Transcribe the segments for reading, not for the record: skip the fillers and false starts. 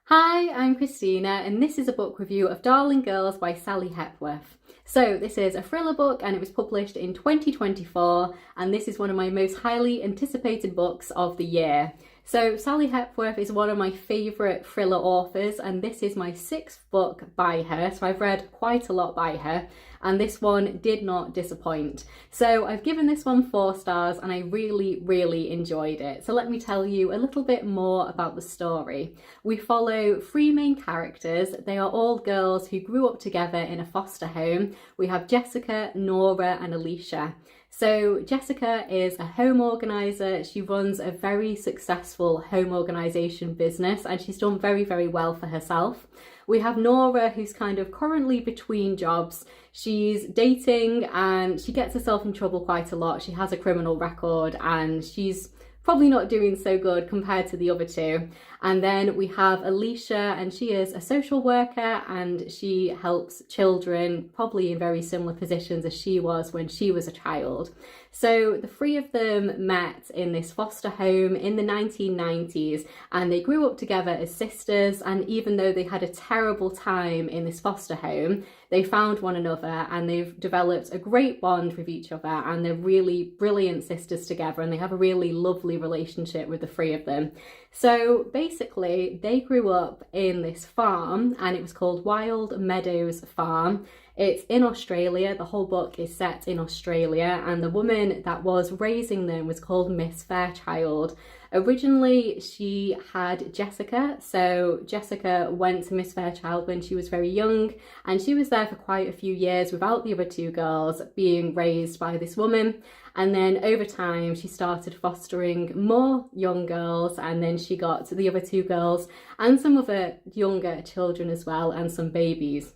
Hi, I'm Christina and this is a book review of Darling Girls by Sally Hepworth. So this is a thriller book and it was published in 2024 and this is one of my most highly anticipated books of the year. So Sally Hepworth is one of my favourite thriller authors and this is my sixth book by her, so I've read quite a lot by her and this one did not disappoint. So I've given this one 4 stars and I really enjoyed it. So let me tell you a little bit more about the story. We follow 3 main characters. They are all girls who grew up together in a foster home. We have Jessica, Nora and Alicia. So Jessica is a home organiser. She runs a very successful home organisation business and she's done very well for herself. We have Nora, who's kind of currently between jobs. She's dating and she gets herself in trouble quite a lot. She has a criminal record and she's probably not doing so good compared to the other 2. And then we have Alicia and she is a social worker and she helps children probably in very similar positions as she was when she was a child. So the 3 of them met in this foster home in the 1990s and they grew up together as sisters, and even though they had a terrible time in this foster home, they found one another and they've developed a great bond with each other and they're really brilliant sisters together and they have a really lovely relationship with the 3 of them. So basically they grew up in this farm and it was called Wild Meadows Farm. It's in Australia. The whole book is set in Australia and the woman that was raising them was called Miss Fairchild. Originally she had Jessica, so Jessica went to Miss Fairchild when she was very young and she was there for quite a few years without the other 2 girls being raised by this woman. And then over time she started fostering more young girls and then she got the other 2 girls and some other younger children as well and some babies.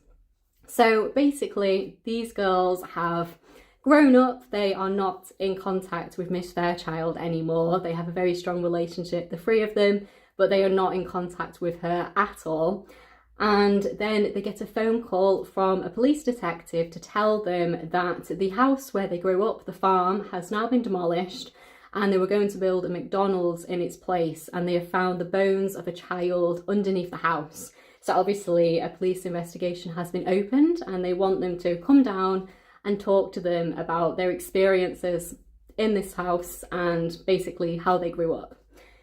So basically these girls have grown up. They are not in contact with Miss Fairchild anymore. They have a very strong relationship, the 3 of them, but they are not in contact with her at all. And then they get a phone call from a police detective to tell them that the house where they grew up, the farm, has now been demolished and they were going to build a McDonald's in its place and they have found the bones of a child underneath the house. So obviously a police investigation has been opened and they want them to come down and talk to them about their experiences in this house and basically how they grew up.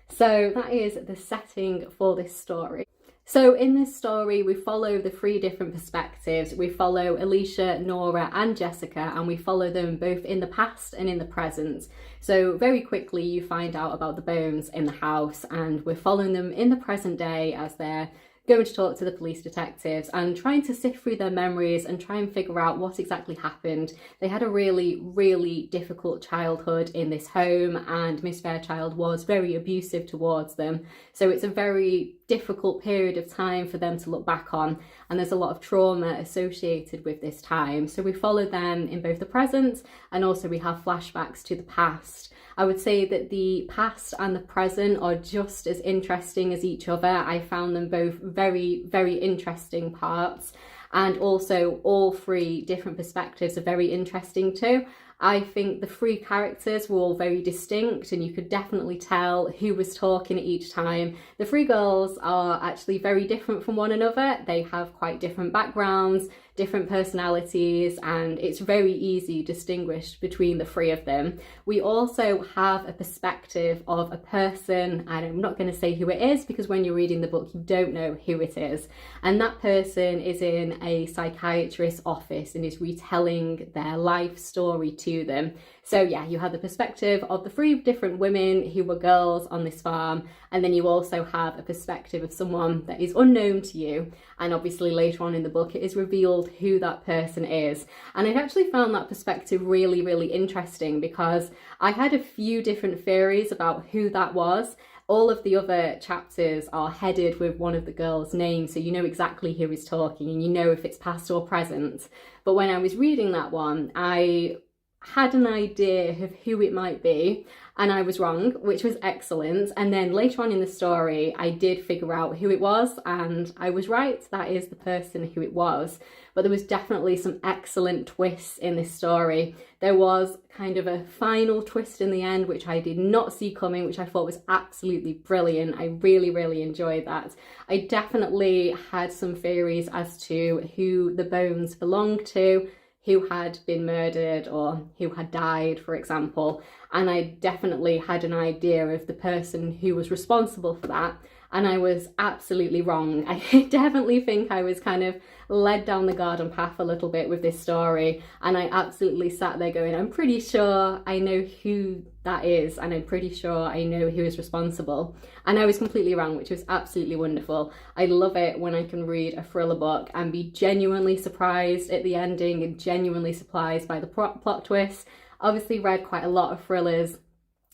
So that is the setting for this story. So in this story, we follow the 3 different perspectives. We follow Alicia, Nora and Jessica, and we follow them both in the past and in the present. So very quickly you find out about the bones in the house and we're following them in the present day as they're going to talk to the police detectives and trying to sift through their memories and try and figure out what exactly happened. They had a really difficult childhood in this home and Miss Fairchild was very abusive towards them. So it's a very difficult period of time for them to look back on and there's a lot of trauma associated with this time. So we follow them in both the present and also we have flashbacks to the past. I would say that the past and the present are just as interesting as each other. I found them both very interesting parts, and also all 3 different perspectives are very interesting too. I think the 3 characters were all very distinct and you could definitely tell who was talking at each time. The 3 girls are actually very different from one another. They have quite different backgrounds, different personalities, and it's very easy to distinguish between the 3 of them. We also have a perspective of a person, and I'm not going to say who it is because when you're reading the book you don't know who it is, and that person is in a psychiatrist's office and is retelling their life story to them. So yeah, you have the perspective of the 3 different women who were girls on this farm, and then you also have a perspective of someone that is unknown to you, and obviously later on in the book it is revealed who that person is. And I actually found that perspective really interesting because I had a few different theories about who that was. All of the other chapters are headed with one of the girls' names, so you know exactly who is talking and you know if it's past or present. But when I was reading that one, I had an idea of who it might be, and I was wrong, which was excellent. And then later on in the story, I did figure out who it was, and I was right. That is the person who it was. But there was definitely some excellent twists in this story. There was kind of a final twist in the end, which I did not see coming, which I thought was absolutely brilliant. I really, really enjoyed that. I definitely had some theories as to who the bones belonged to, who had been murdered or who had died, for example. And I definitely had an idea of the person who was responsible for that. And I was absolutely wrong. I definitely think I was kind of led down the garden path a little bit with this story. And I absolutely sat there going, I'm pretty sure I know who that is. And I'm pretty sure I know who is responsible. And I was completely wrong, which was absolutely wonderful. I love it when I can read a thriller book and be genuinely surprised at the ending and genuinely surprised by the plot twists. Obviously read quite a lot of thrillers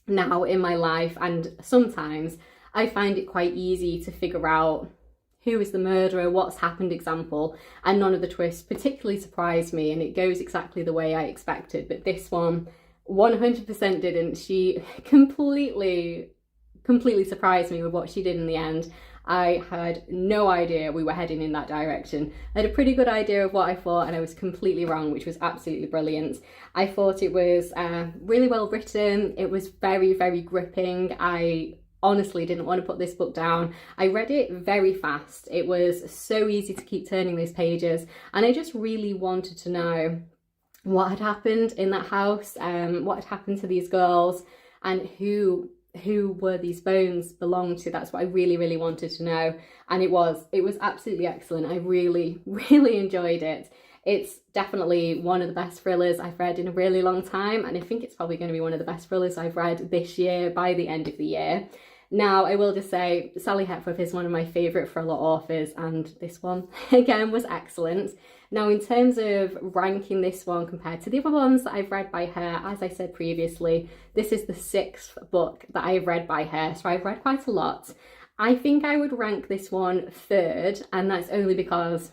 now in my life, and sometimes I find it quite easy to figure out who is the murderer, what's happened, example, and none of the twists particularly surprised me, and it goes exactly the way I expected. But this one 100% didn't. She completely surprised me with what she did in the end. I had no idea we were heading in that direction. I had a pretty good idea of what I thought, and I was completely wrong, which was absolutely brilliant. I thought it was really well written. It was very, very gripping. I honestly didn't want to put this book down. I read it very fast. It was so easy to keep turning those pages, and I just really wanted to know what had happened in that house, what had happened to these girls, and who were these bones belonged to. That's what I really, really wanted to know. And it was absolutely excellent. I really, really enjoyed it. It's definitely one of the best thrillers I've read in a really long time, and I think it's probably going to be one of the best thrillers I've read this year by the end of the year. Now, I will just say Sally Hepworth is one of my favourite thriller authors, and this one, again, was excellent. Now, in terms of ranking this one compared to the other ones that I've read by her, as I said previously, this is the 6th book that I've read by her, so I've read quite a lot. I think I would rank this one 3rd, and that's only because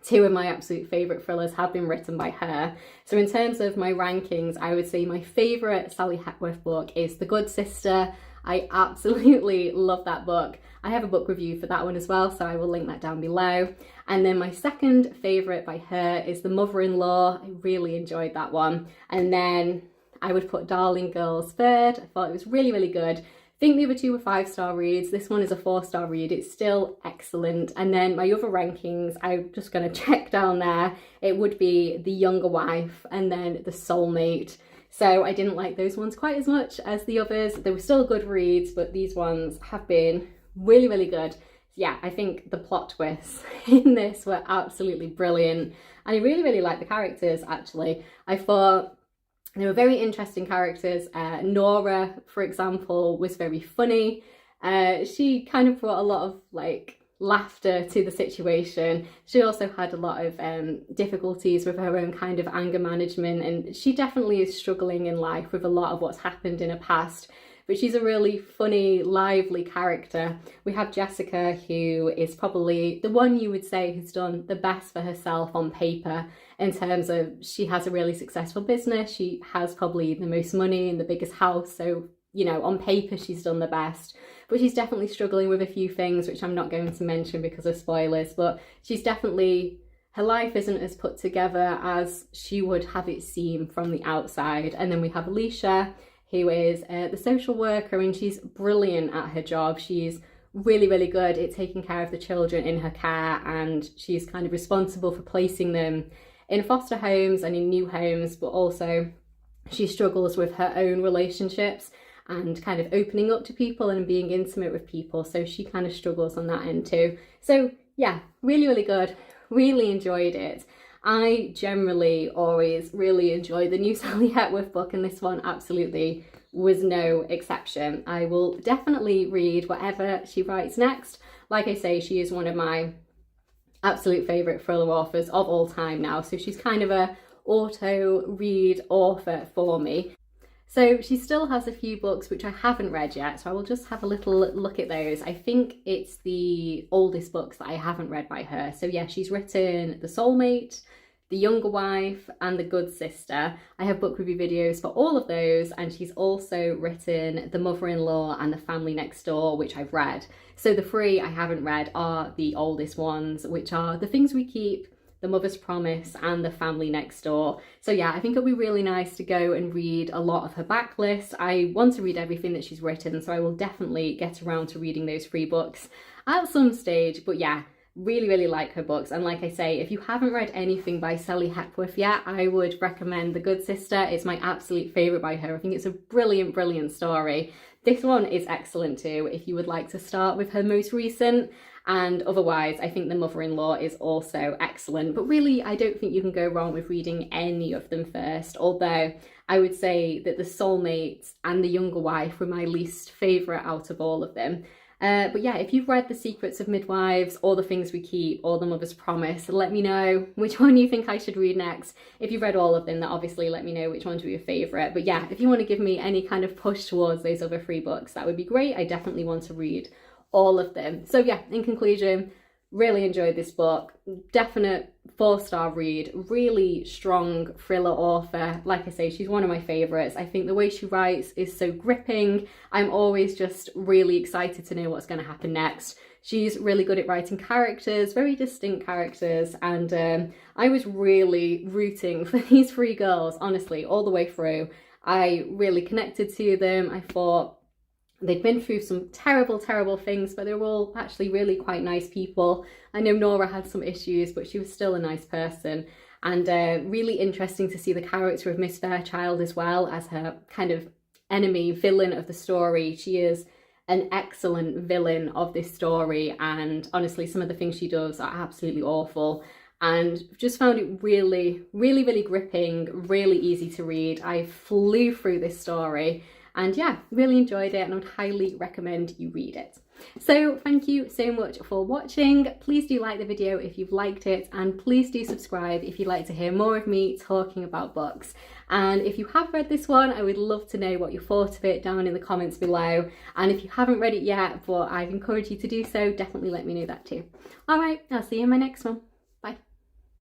2 of my absolute favourite thrillers have been written by her. So in terms of my rankings, I would say my favourite Sally Hepworth book is The Good Sister. I absolutely love that book. I have a book review for that one as well, so I will link that down below. And then my second favourite by her is The Mother-in-Law. I really enjoyed that one. And then I would put Darling Girls 3rd. I thought it was really, really good. I think the other 2 were 5-star reads. This one is a 4-star read. It's still excellent. And then my other rankings, I'm just going to check down there. It would be The Younger Wife and then The Soulmate. So I didn't like those ones quite as much as the others. They were still good reads, but these ones have been really, really good. Yeah, I think the plot twists in this were absolutely brilliant. And I really, really liked the characters, actually. I thought they were very interesting characters. Nora, for example, was very funny. She kind of brought a lot of laughter to the situation. She also had a lot of difficulties with her own kind of anger management, and she definitely is struggling in life with a lot of what's happened in her past. But she's a really funny, lively character. We have Jessica, who is probably the one you would say has done the best for herself on paper, in terms of she has a really successful business. She has probably the most money and the biggest house. So, you know, on paper, she's done the best. But she's definitely struggling with a few things, which I'm not going to mention because of spoilers. But she's definitely, her life isn't as put together as she would have it seem from the outside. And then we have Alicia, who is the social worker, and she's brilliant at her job. She's really, really good at taking care of the children in her care, and she's kind of responsible for placing them in foster homes and in new homes, but also she struggles with her own relationships and kind of opening up to people and being intimate with people. So she kind of struggles on that end too. So yeah, really, really good. Really enjoyed it. I generally always really enjoy the new Sally Hepworth book, and this one absolutely was no exception. I will definitely read whatever she writes next. Like I say, she is one of my absolute favourite thriller authors of all time now, so she's kind of a auto read author for me. So she still has a few books which I haven't read yet, so I will just have a little look at those. I think it's the oldest books that I haven't read by her. So yeah, she's written The Soulmate, The Younger Wife and The Good Sister. I have book review videos for all of those, and she's also written The Mother-in-Law and The Family Next Door, which I've read. So the three I haven't read are the oldest ones, which are The Things We Keep, The Mother's Promise and The Family Next Door. So yeah, I think it'll be really nice to go and read a lot of her backlist. I want to read everything that she's written, so I will definitely get around to reading those 3 books at some stage. But yeah, really like her books. And like I say, if you haven't read anything by Sally Hepworth yet, I would recommend The Good Sister. It's my absolute favourite by her. I think it's a brilliant story. This one is excellent too, if you would like to start with her most recent. And otherwise, I think The Mother-in-Law is also excellent. But really, I don't think you can go wrong with reading any of them first. Although I would say that The Soulmate and The Younger Wife were my least favourite out of all of them. But yeah, if you've read The Secrets of Midwives or The Things We Keep or The Mother's Promise, let me know which one you think I should read next. If you've read all of them, then obviously let me know which ones were your favourite. But yeah, if you want to give me any kind of push towards those other 3 books, that would be great. I definitely want to read all of them. So yeah, in conclusion, really enjoyed this book. Definite 4-star read. Really strong thriller author. Like I say, she's one of my favourites. I think the way she writes is so gripping. I'm always just really excited to know what's going to happen next. She's really good at writing characters, very distinct characters, and I was really rooting for these 3 girls, honestly, all the way through. I really connected to them. I thought they'd been through some terrible things, but they were all actually really quite nice people. I know Nora had some issues, but she was still a nice person. And really interesting to see the character of Miss Fairchild as well as her kind of enemy, villain of the story. She is an excellent villain of this story, and honestly, some of the things she does are absolutely awful. And just found it really gripping, really easy to read. I flew through this story. And yeah, really enjoyed it, and I would highly recommend you read it. So thank you so much for watching. Please do like the video if you've liked it, and please do subscribe if you'd like to hear more of me talking about books. And if you have read this one, I would love to know what you thought of it down in the comments below. And if you haven't read it yet, but I'd encourage you to do so, definitely let me know that too. All right, I'll see you in my next one.